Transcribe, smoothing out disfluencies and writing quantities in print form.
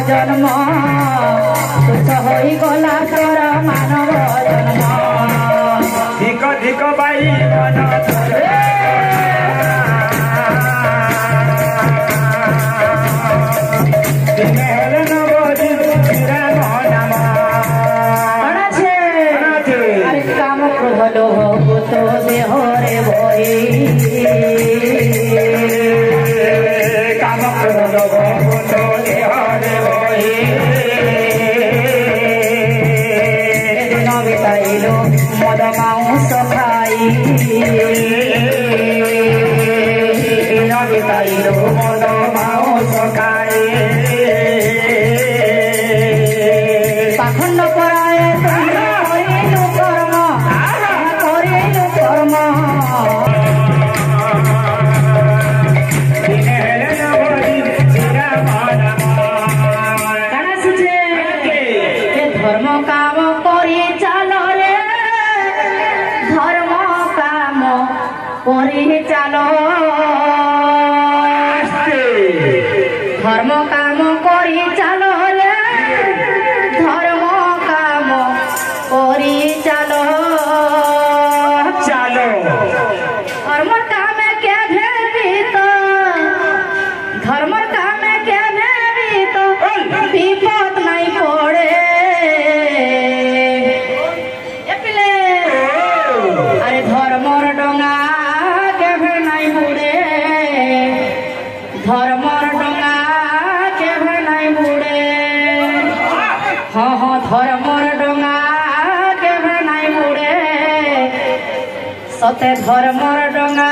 जन्म तुझ हो गला तोर मानव जन्म धिक धिक बाई काम क्रोध लोभ तो देहरे भई काम क्रोध लोभ तो देहरे भई दिन बिताइलो मद मांस खाई दिन बिताइलो मद मांस खाई पाखंड पराए करिलु कर्म करिलु कर्म धर्म काम करी चल रे धर्म काम करी चल धर्म काम करी चल रे धर्म काम करी चल चलो धर्म काम के भेबी तो धर्म काम के भेबी तो विपद नहीं पड़े अरे धर्मर डोंगा केभे नहीं बुड़े धर्मर डोंगा केभे नहीं बुड़े हाँ हाँ धर्मर डोंगा केभे नहीं बुड़े सते धर्मर डोंगा